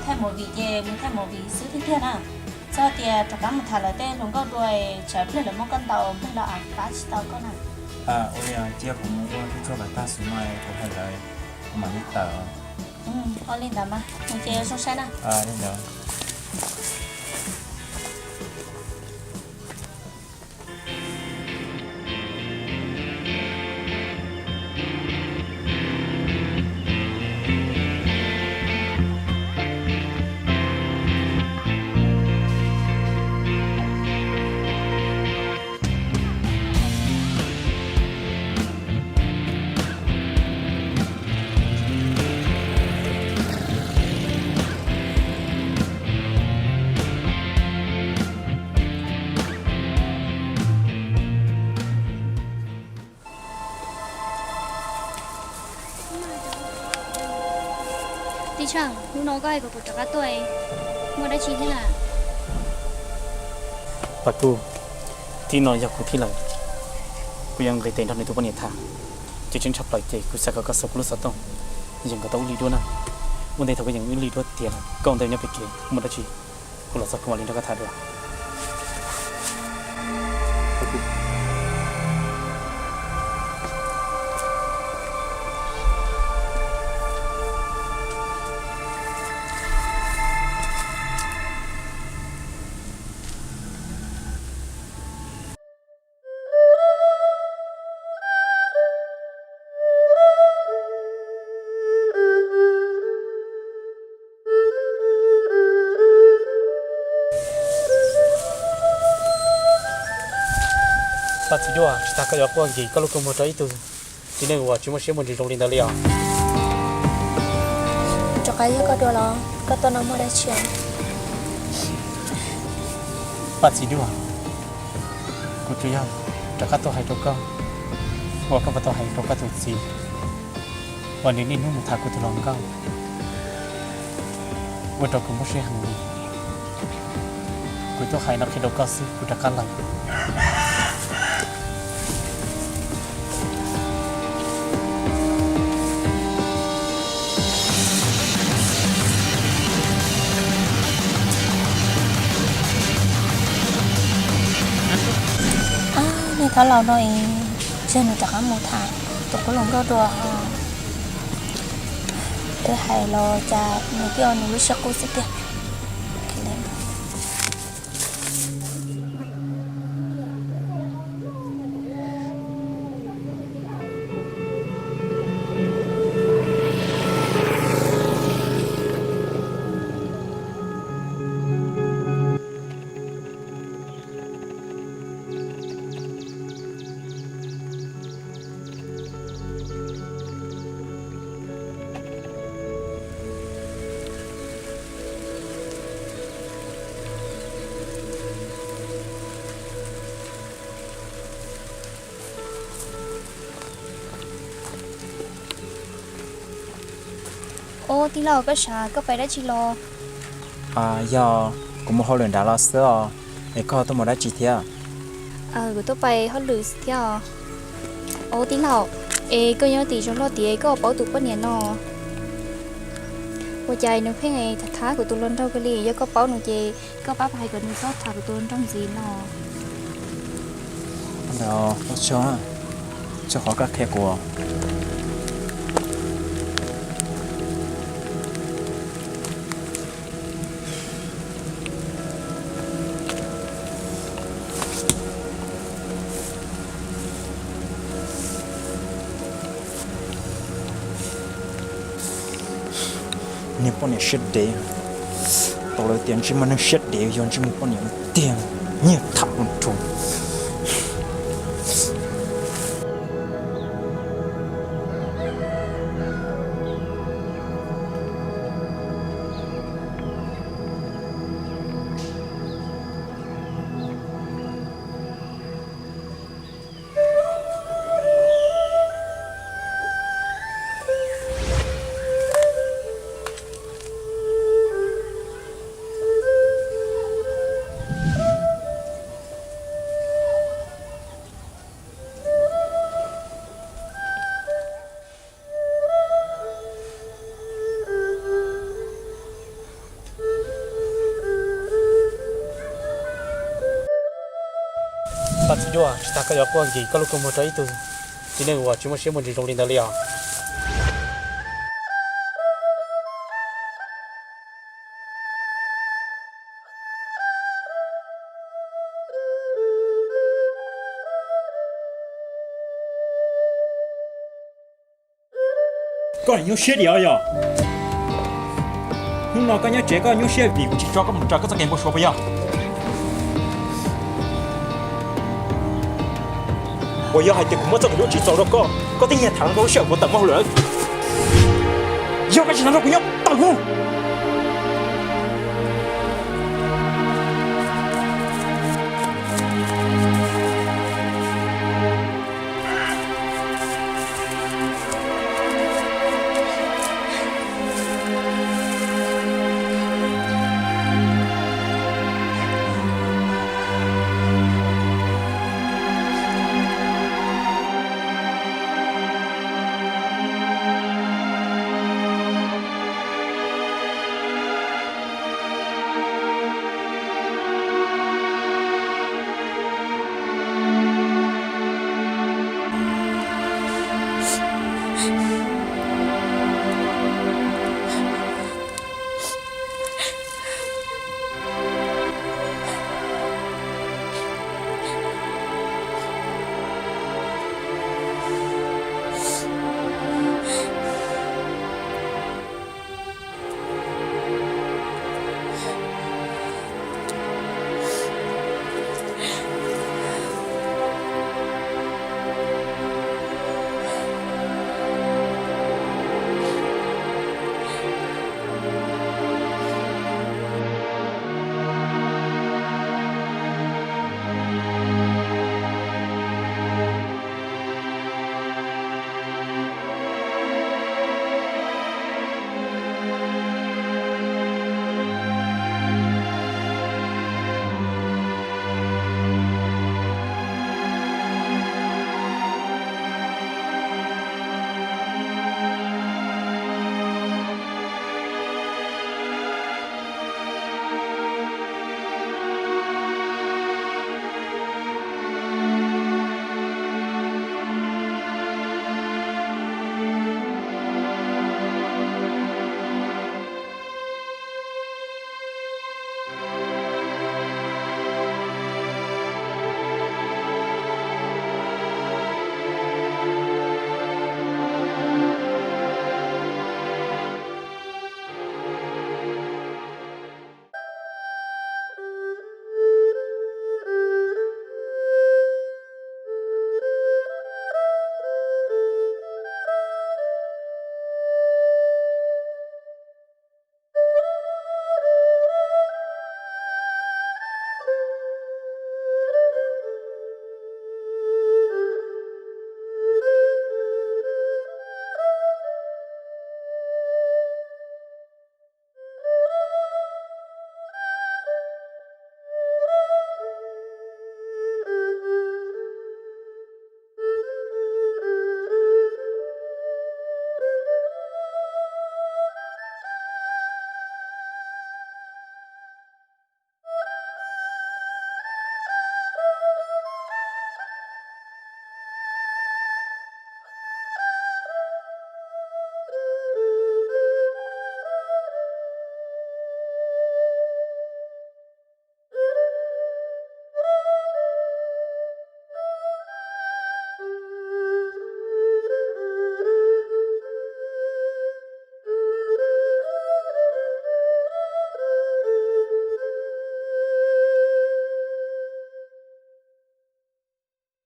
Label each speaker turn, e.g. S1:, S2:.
S1: thay một vị về muốn thay một vị sứ thiên thiên à cho tiền cho cả một thằng là tên nó có đuôi trở lên là một con tàu không đỏ phá chỉ tàu con này
S2: ôi chia cũng muốn cho bà ta xuống ngoài của hai lời mà đi tờ
S1: con lên tầm à mình chơi sông sen à
S2: đi được
S3: ดิฉันลูกน้องก็ให้กับกูจักรตัวเองเมื่อได้ชี้ที่ไหน
S4: ปักกูที่นอนอยากกูที่ไหนกูยังเลยเต็มทำในทุกวันนี้ท่าจะฉันชอบปล่อยใจกูสักก็สักรู้สักต้องยังก็ต้องรีด้วยนะวันเดียวเธอก็ยังไม่รีด้วยเตียนะก็ต้องเดินเนี่ยไปเกี่ยเมื่อได้ชี้กูหลับสักวันนี้ก็ท่าด้วย ปัจจุบันสถานการณ์พวกนี้ก็ลุกขึ้นมาได้ตัวที่นี่ว่าจุดมุ่งเชื่อมันจะตรงนี้ได้แล้ว
S3: จักรยานก็ดูแล้วก็ตอนนั้นไม่ได้เชียร์
S4: ปัจจุบันกูจะยังจะกัดตัวให้ตัวก็ว่าก็ตัวให้ตัวก็ตัวสีวันนี้นี่นุ่มทากูตัวลองก็วันตัวกูไม่ใช่หังนี้กูตัวให้นักขี่ตัวก็สิกูจะกันหลัง
S3: นี่ถ้าเราหน่อยเชื่อหนูจากข้ามหมูถ่ายตัวก็ลงก็ตัวเธอให้เราจะหนูเกี่ยวหนูรู้สึกกูสิเดีย โอ้ที่เราก็ช้าก็ไปได้ชิโล
S2: giờ cũng một hồi lần đã lo sữa để coi tôi một đã chỉ theo
S3: กูต้องไปฮอลลูสเที่ยวโอ้ที่เราก็ยังตีจนเราตีก็เป้าตุกปะเนี่ยนอหัวใจนึกเพ่งท้ากูตุลนเท่ากันเลยยังก็เป้าหนูเจก็ป้าพายกับหนูซอสถากูตุลต้องจีนนอ
S2: rồi cho khó các khe của nếu bọn này shit đấy, tao lấy tiền chỉ mà nó shit đấy, yon chỉ một bọn này tiền nhiều thằng luôn trốn.
S4: chỉ cho chỉ ta cái có gì có lúc không thấy tôi chỉ nênว่าchúng sẽ một gì trong linh đạo liền
S2: có nhiều shit gì à hôm nào có nhiều trẻ có nhiều shit vì chỉ cho có một trò có thể một số bây giờ bây giờ hai tiếng cũng mất rồi chỉ số đó có tiếng nhạc thằng đâu sợ của tầm mau lửa giờ cái chuyện đó cũng nhóc tao không